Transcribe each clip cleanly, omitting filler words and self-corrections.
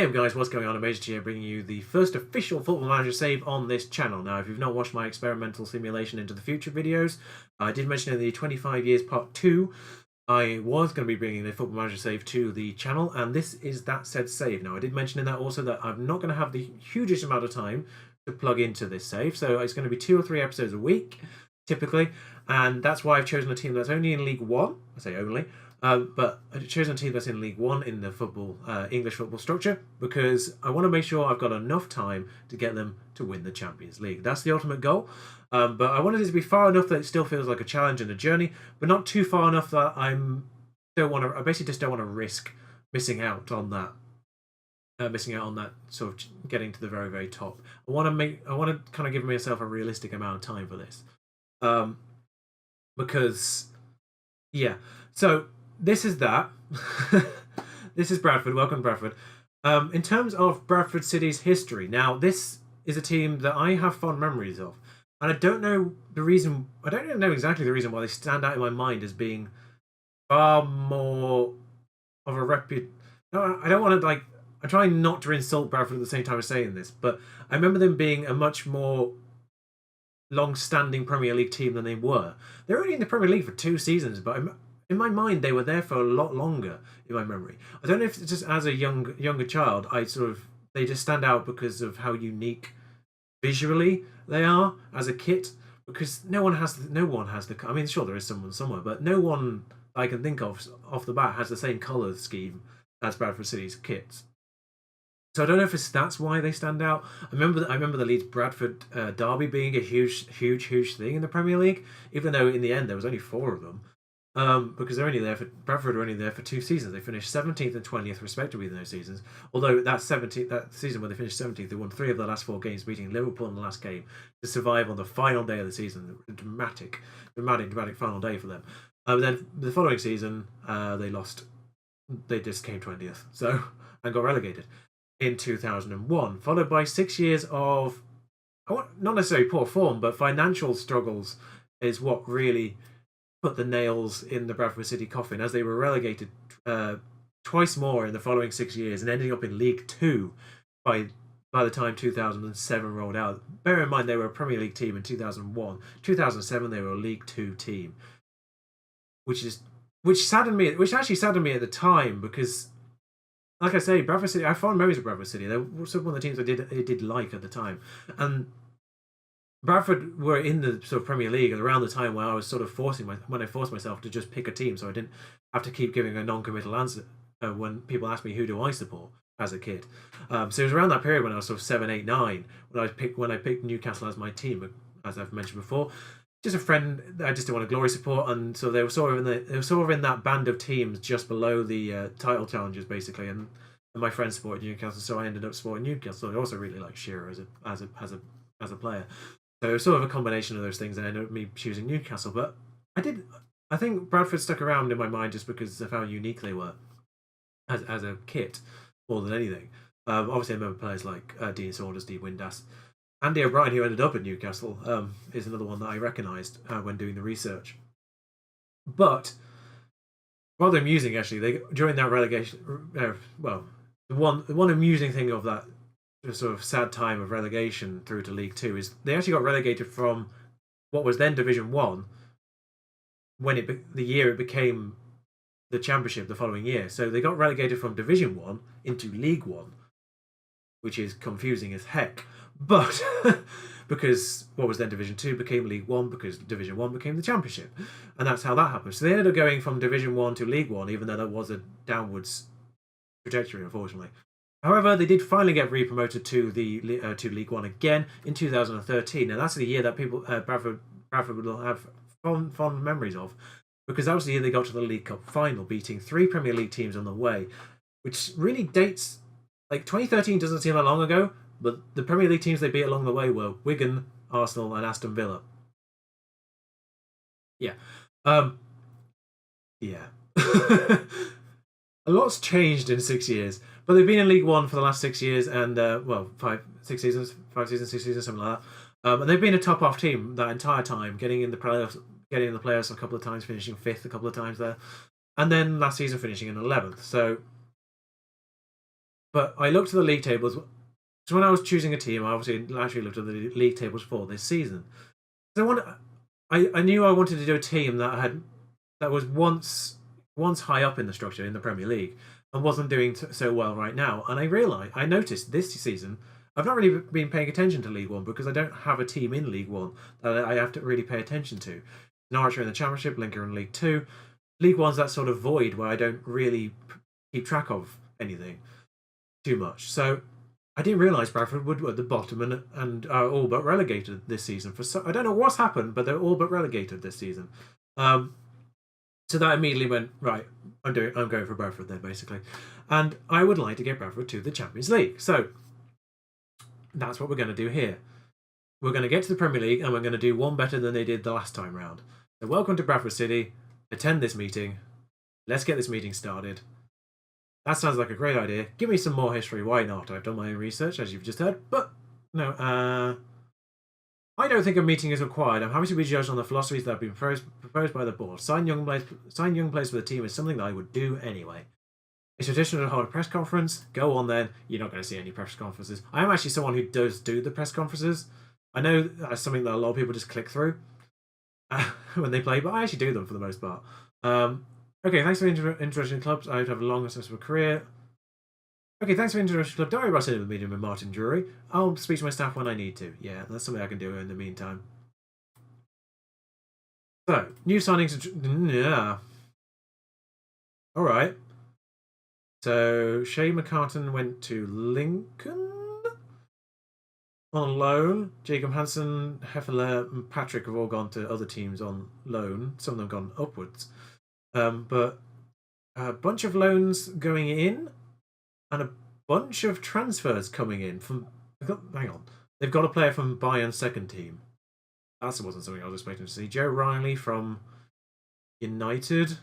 Hey guys, what's going on? I'm Agent here bringing you the first official Football Manager save on this channel. Now, if you've not watched my experimental simulation into the future videos, I did mention in the 25 years part 2, I was going to be bringing the Football Manager save to the channel, and this is that said save. Now, I did mention in that also that I'm not going to have the hugest amount of time to plug into this save, so it's going to be 2 or 3 episodes a week, typically, and that's why I've chosen a team that's only in League 1, I say only, but I've chosen a team that's in League 1 in the football, English football structure, because I want to make sure I've got enough time to get them to win the Champions League. That's the ultimate goal. But I wanted it to be far enough that it still feels like a challenge and a journey, but not too far enough that I basically just don't want to risk missing out on that. Missing out on that sort of getting to the very, very top. I want to kind of give myself a realistic amount of time for this, because yeah. So this is that. This is Bradford. Welcome, Bradford. In terms of Bradford City's history, now this is a team that I have fond memories of, and I don't know the reason. I don't even know exactly the reason why they stand out in my mind as being far more of a No, I don't want to like. I'm trying not to insult Bradford at the same time as saying this, but I remember them being a much more long-standing Premier League team than they were. They were only in the Premier League for 2 seasons, but in my mind, they were there for a lot longer. In my memory, I don't know if it's just as a younger child, they just stand out because of how unique visually they are as a kit. Because no one has the. I mean, sure there is someone somewhere, but no one I can think of off the bat has the same colour scheme as Bradford City's kits. So I don't know if that's why they stand out. I remember the Leeds Bradford derby being a huge thing in the Premier League, even though in the end there was only 4 of them. Because Bradford were only there for 2 seasons. They finished 17th and 20th respectively in those seasons. Although that season where they finished 17th, they won 3 of the last 4 games, beating Liverpool in the last game to survive on the final day of the season. A dramatic final day for them. But then the following season, they lost. They just came 20th, and got relegated in 2001, followed by 6 years of not necessarily poor form, but financial struggles is what really put the nails in the Bradford City coffin, as they were relegated twice more in the following 6 years and ending up in League 2 by the time 2007 rolled out. Bear in mind they were a Premier League team in 2001. 2007 they were a League 2 team, which actually saddened me at the time, because like I say, Bradford City, I have fond memories of Bradford City. They were one of the teams I did like at the time. And Bradford were in the sort of Premier League around the time where I was sort of when I forced myself to just pick a team, so I didn't have to keep giving a non-committal answer when people ask me who do I support as a kid. So it was around that period when I was sort of 7, 8, 9 when I picked Newcastle as my team, as I've mentioned before. Just a friend that I just didn't want to glory support, and so they were sort of in that band of teams just below the title challengers, basically. And my friends supported Newcastle, so I ended up supporting Newcastle. I also really like Shearer as a player, so it was sort of a combination of those things, and ended up me choosing Newcastle. But I think Bradford stuck around in my mind just because of how unique they were as a kit more than anything. Obviously, I remember players like Dean Saunders, Steve Windass. Andy O'Brien, who ended up at Newcastle, is another one that I recognised when doing the research. But rather amusing, actually, during that relegation, the one amusing thing of that sort of sad time of relegation through to League 2 is they actually got relegated from what was then Division 1 when the year it became the Championship the following year. So they got relegated from Division 1 into League 1, which is confusing as heck. But because what was then Division 2 became League 1, because Division 1 became the Championship. And that's how that happened. So they ended up going from Division 1 to League 1, even though there was a downwards trajectory, unfortunately. However, they did finally get re-promoted to League 1 again in 2013. And that's the year that people Bradford will have fond memories of, because that was the year they got to the League Cup final, beating 3 Premier League teams on the way, which really dates... Like, 2013 doesn't seem that long ago, but the Premier League teams they beat along the way were Wigan, Arsenal, and Aston Villa. Yeah. Yeah. A lot's changed in 6 years, but they've been in League 1 for the last 6 years, and 5 seasons, 6 seasons, something like that. And they've been a top-half team that entire time, getting in the playoffs a couple of times, finishing 5th a couple of times there, and then last season finishing in 11th. So but I looked at the league tables. So when I was choosing a team, I obviously actually looked at the league tables for this season. So I knew I wanted to do a team that was once high up in the structure in the Premier League and wasn't doing so well right now. And I noticed this season I've not really been paying attention to League One because I don't have a team in League One that I have to really pay attention to. Norwich are in the Championship, Lincoln in League Two. League One's that sort of void where I don't really keep track of anything too much. So I didn't realise Bradford would at the bottom and are all but relegated this season. I don't know what's happened, but they're all but relegated this season. So that immediately went right. I'm going for Bradford then, basically, and I would like to get Bradford to the Champions League. So that's what we're going to do here. We're going to get to the Premier League, and we're going to do one better than they did the last time round. So welcome to Bradford City. Attend this meeting. Let's get this meeting started. That sounds like a great idea. Give me some more history. Why not? I've done my own research, as you've just heard. But no, I don't think a meeting is required. I'm happy to be judged on the philosophies that have been proposed by the board. Sign young players for the team is something that I would do anyway. It's traditional to hold a press conference. Go on then. You're not going to see any press conferences. I am actually someone who does do the press conferences. I know that's something that a lot of people just click through when they play, but I actually do them for the most part. Okay, thanks for introducing clubs. I would have a long and successful career. Okay, thanks for introducing club. Don't worry about sitting in the meeting with Martin Drury. I'll speak to my staff when I need to. Yeah, that's something I can do in the meantime. So, new signings. Yeah. All right. So, Shay McCartan went to Lincoln on loan. Jacob Hansen, Heffeler, and Patrick have all gone to other teams on loan. Some of them gone upwards. But a bunch of loans going in and a bunch of transfers coming in from. Hang on. They've got a player from Bayern's second team. That wasn't something I was expecting to see. Joe Riley from United.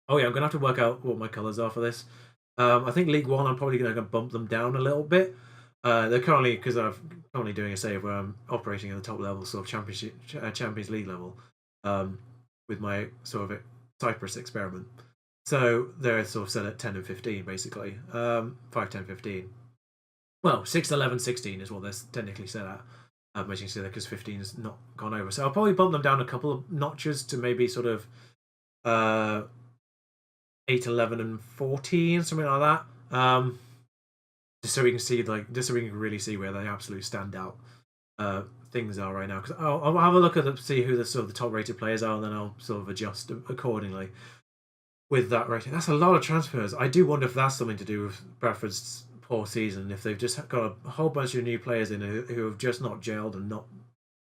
Oh yeah, I'm going to have to work out what my colours are for this. I think League One, I'm probably going to bump them down a little bit. They're currently, because I'm currently doing a save where I'm operating at the top level, sort of Champions League level, with my sort of Cyprus experiment. So they're sort of set at 10 and 15, basically. 5, 10, 15. Well, 6, 11, 16 is what they're technically set at. As you can see there, because 15 has not gone over. So I'll probably bump them down a couple of notches to maybe sort of 8, 11, and 14, something like that. Just so we can see, just so we can really see where the absolute standout things are right now. Because I'll have a look at see who the sort of the top rated players are, and then I'll sort of adjust accordingly with that rating. That's a lot of transfers. I do wonder if that's something to do with Bradford's poor season. If they've just got a whole bunch of new players in who have just not gelled and not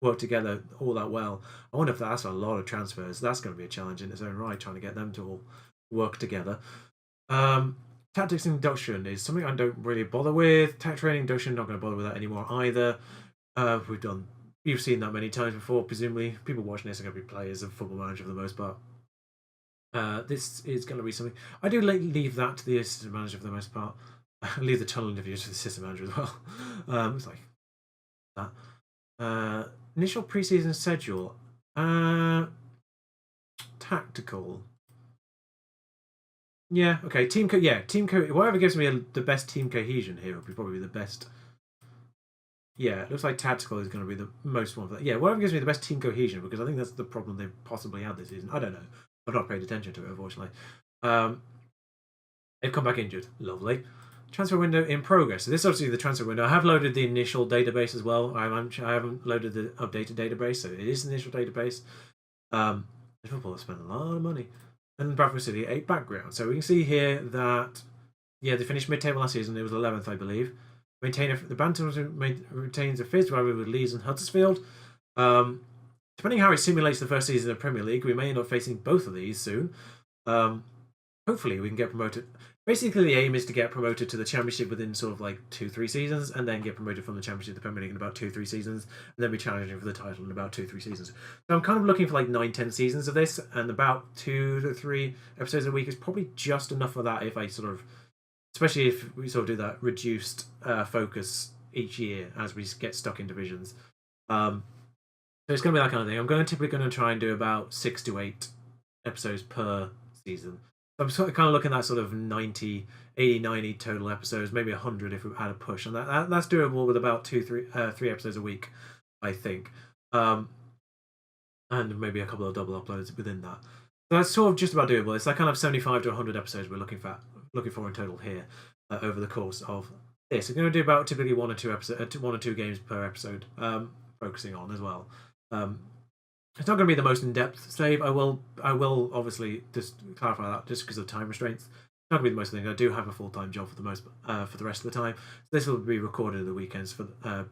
worked together all that well. I wonder if that's a lot of transfers. That's going to be a challenge in its own right, trying to get them to all work together. Tactics induction is something I don't really bother with. Tactic training induction, not going to bother with that anymore either. You've seen that many times before, presumably. People watching this are going to be players of Football Manager for the most part. This is going to be something. I do leave that to the assistant manager for the most part. Leave the tunnel interviews to the assistant manager as well. It's like that. Initial preseason schedule. Tactical. Yeah, okay. Team whatever gives me the best team cohesion here would be probably the best. Yeah, it looks like tactical is going to be the most one for that. Yeah, whatever gives me the best team cohesion, because I think that's the problem they've possibly had this season. I don't know. I've not paid attention to it, unfortunately. They've come back injured. Lovely. Transfer window in progress. So this is obviously the transfer window. I have loaded the initial database as well. I haven't loaded the updated database, so it is the initial database. Liverpool have spent a lot of money. And Bradford City, 8 background. So we can see here that, yeah, they finished mid-table last season. It was 11th, I believe. The Bantam retains a fifth rivalry with Leeds and Huddersfield. Depending how it simulates the first season of the Premier League, we may end up facing both of these soon. Hopefully we can get promoted. Basically, the aim is to get promoted to the Championship within sort of like 2-3 seasons, and then get promoted from the Championship to the Premier League in about 2-3 seasons, and then be challenging for the title in about 2-3 seasons. So I'm kind of looking for like 9-10 seasons of this, and about 2 to 3 episodes a week is probably just enough for that if I sort of, especially if we sort of do that reduced focus each year as we get stuck in divisions. So it's going to be that kind of thing. I'm typically going to try and do about 6 to 8 episodes per season. I'm sort of kind of looking at sort of 90, 80, 90 total episodes, maybe 100 if we had a push, and that's doable with about three episodes a week, I think, and maybe a couple of double uploads within that. So that's sort of just about doable. It's like kind of 75 to 100 episodes we're looking for in total here over the course of this. We're going to do about typically one or two games per episode, focusing on as well. It's not going to be the most in-depth save. I will obviously just clarify that just because of time restraints. It's not going to be the most thing. I do have a full-time job for the rest of the time. So this will be recorded at the weekends for the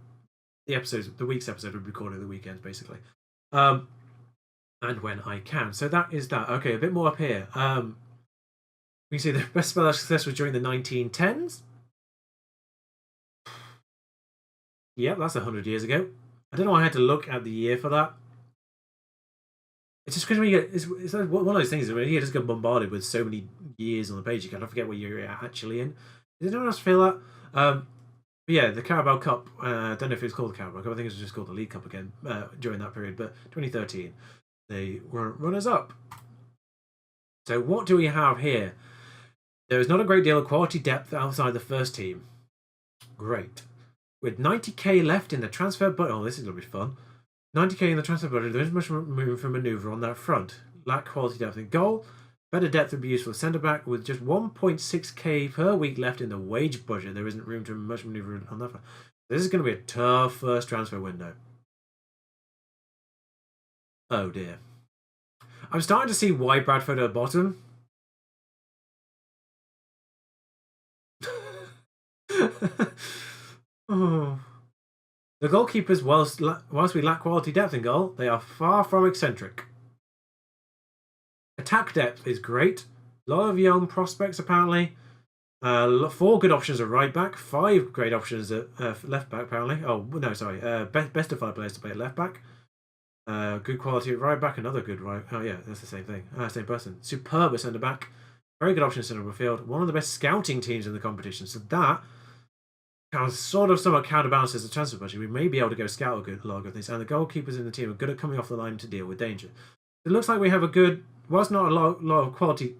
episodes. The week's episode will be recorded at the weekends, basically, and when I can. So that is that. Okay, a bit more up here. We can see the best spell success was during the 1910s. Yep, that's 100 years ago. I don't know why I had to look at the year for that. It's just because when you get it's like one of those things where you just get bombarded with so many years on the page, you kind of forget what you're actually in. Does anyone else feel that? But yeah, the Carabao Cup. I don't know if it was called the Carabao Cup. I think it was just called the League Cup again during that period. But 2013, they were runners up. So what do we have here? There is not a great deal of quality depth outside the first team. Great. With 90k left in the transfer budget. Oh, this is going to be fun. 90k in the transfer budget, there isn't much room for manoeuvre on that front. Lack quality depth in goal. Better depth would be useful. Centre back with just 1.6k per week left in the wage budget. There isn't room to much manoeuvre on that front. This is going to be a tough first transfer window. Oh dear. I'm starting to see why Bradford are bottom. Oh. The goalkeepers, whilst we lack quality depth in goal, they are far from eccentric. Attack depth is great. A lot of young prospects, apparently. 4 good options at right back. 5 great options at left back, apparently. Oh, no, sorry. Best of 5 players to play at left back. Good quality at right back. Another good right. Oh, yeah, that's the same thing. Same person. Superb at centre back. Very good option at centre midfield. One of the best scouting teams in the competition. So that sort of somewhat counterbalances the transfer budget. We may be able to go scout a lot of good things. And the goalkeepers in the team are good at coming off the line to deal with danger. It looks like we have a good, whilst not a lot of quality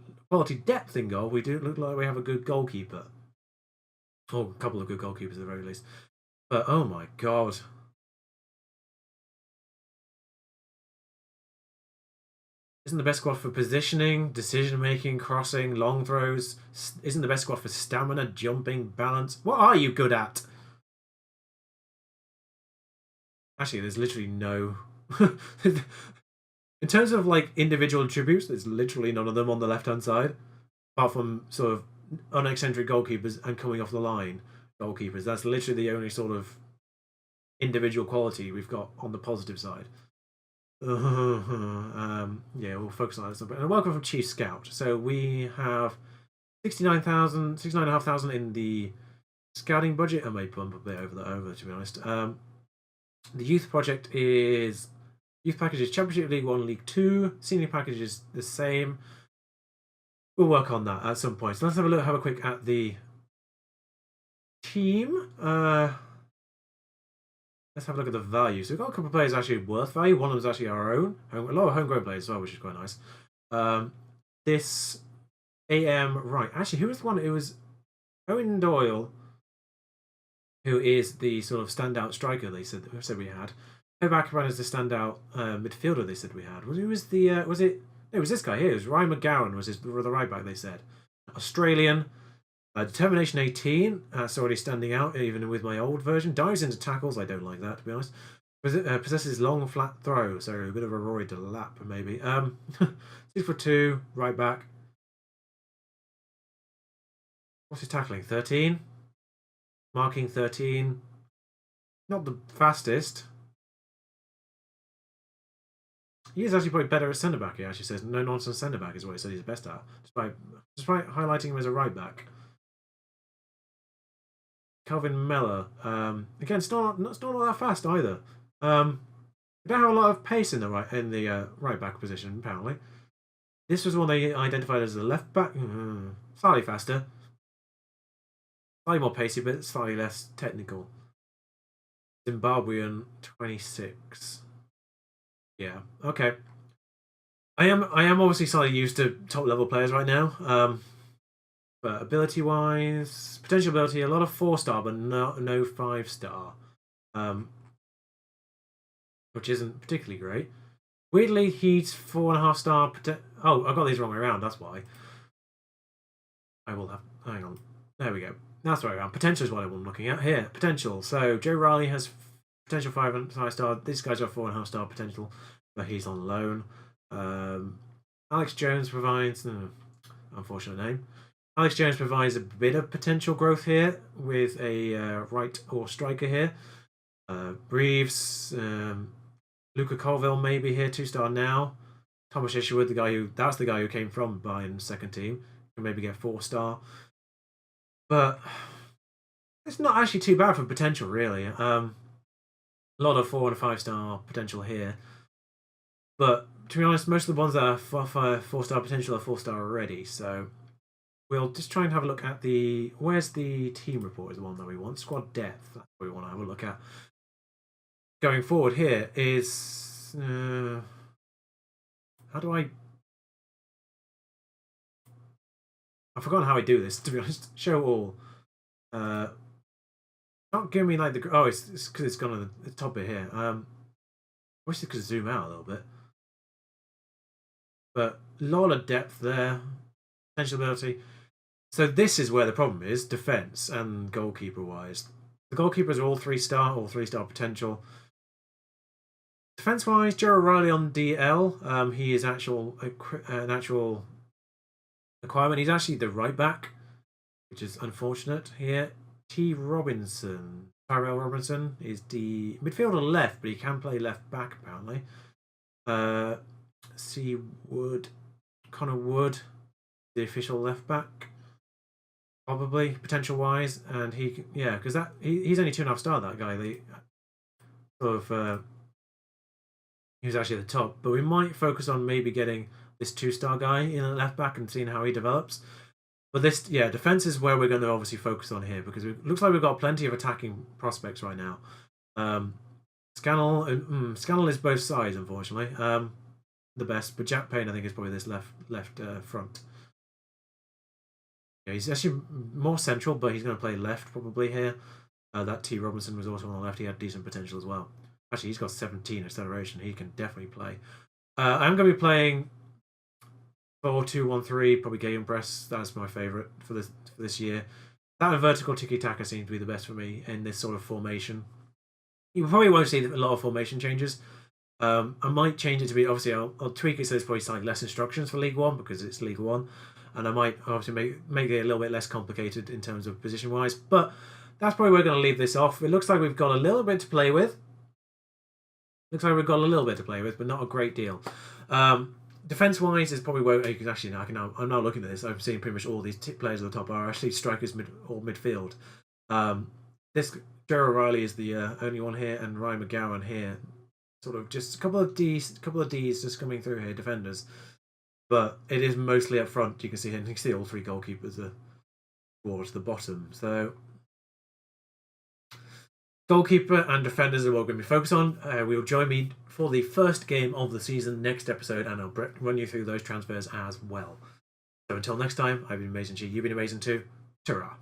depth in goal, we do look like we have a good goalkeeper. Or a couple of good goalkeepers at the very least. But oh my god. Isn't the best squad for positioning, decision making, crossing, long throws? Isn't the best squad for stamina, jumping, balance? What are you good at? Actually, there's literally no. In terms of like individual attributes, there's literally none of them on the left hand side, apart from sort of uneccentric goalkeepers and coming off the line goalkeepers. That's literally the only sort of individual quality we've got on the positive side. Yeah, we'll focus on that. And welcome from Chief Scout. So we have 69,500 in the scouting budget. I may bump a bit over to be honest. The youth project is youth package is Championship League 1, League 2. Senior package is the same. We'll work on that at some point. So let's have a quick at the team. Let's have a look at the value. So we've got a couple of players actually worth value. One of them is actually our own. A lot of homegrown players as well, which is quite nice. This AM, right. Actually, who was the one? It was Owen Doyle, who is the sort of standout striker they said we had. Ackerman is the standout midfielder they said we had. Who was the, was it? No, it was this guy here. It was Ryan McGowan was the right back they said. Australian. Determination 18, that's already standing out, even with my old version. Dives into tackles, I don't like that, to be honest. Possesses long, flat throw, so a bit of a Rory de lap, maybe. 6'2", right back. What's his tackling? 13? Marking 13. Not the fastest. He is actually probably better at centre back, he actually says. No nonsense centre back is what he said he's best at. Despite highlighting him as a right back. Calvin Mellor. Again, still not all that fast either. We don't have a lot of pace in the right back position, apparently. This was one they identified as the left back. Slightly faster. Slightly more pacey, but slightly less technical. Zimbabwean 26. Yeah, okay. I am obviously slightly used to top level players right now. But ability wise, potential ability, a lot of 4-star, but no 5-star. Which isn't particularly great. Weirdly, he's 4.5-star. Oh, I got these wrong way around. That's why. I will have. Hang on. There we go. That's the way around. Potential is what I'm looking at here. Potential. So Joe Riley has potential 5-star. This guy's got 4.5-star potential, but he's on loan. Alex Jones provides. Unfortunate name. Alex Jones provides a bit of potential growth here with a right or striker here. Reeves, Luca Colville maybe here, 2-star now. Thomas Isherwood, that's the guy who came from Bayern's second team, can maybe get 4-star. But it's not actually too bad for potential, really. A lot of 4 and 5-star potential here. But to be honest, most of the ones that are 4-star potential are 4-star already. So we'll just try and have a look at where's the team report is the one that we want. Squad depth, that's what we want to have a look at. Going forward here is how do I've forgotten how I do this, to be honest. Show all. Not give me like it's because it's gone on the top bit here. I wish it could zoom out a little bit. But a lot of depth there. Potential ability. So this is where the problem is, defense and goalkeeper wise. The goalkeepers are all 3-star, all 3-star potential. Defense wise, Joe O'Reilly on DL. He is an actual requirement. He's actually the right back, which is unfortunate here. Tyrell Robinson is the midfielder left, but he can play left back apparently. Connor Wood, the official left back, probably potential wise, and he's only 2.5-star. That guy, he was actually at the top, but we might focus on maybe getting this 2-star guy in at left back and seeing how he develops. But defense is where we're going to obviously focus on here because it looks like we've got plenty of attacking prospects right now. Scannell is both sides, unfortunately. The best, but Jack Payne I think is probably this left front. Yeah, he's actually more central, but he's going to play left probably here. That T. Robinson was also on the left. He had decent potential as well. Actually, he's got 17 acceleration. He can definitely play. I'm going to be playing 4-2-1-3, probably gegenpress. That's my favourite for this year. That and vertical tiki-taka seems to be the best for me in this sort of formation. You probably won't see a lot of formation changes. I might change it to be, obviously, I'll tweak it so there's probably slightly less instructions for League One because it's League One. And I might obviously make it a little bit less complicated in terms of position-wise. But that's probably where we're going to leave this off. It looks like we've got a little bit to play with. But not a great deal. Defense-wise is probably where you can actually. I'm now looking at this. I'm seeing pretty much all these players at the top are actually strikers or midfield. This Joe O'Reilly is the only one here, and Ryan McGowan here. Sort of just a couple of D's just coming through here, defenders. But it is mostly up front. You can see here. You can see all 3 goalkeepers are towards the bottom. So goalkeeper and defenders are what we're going to be focused on. Will join me for the first game of the season next episode, and I'll run you through those transfers as well. So until next time, I've been amazing. You've been amazing too. Ta-ra.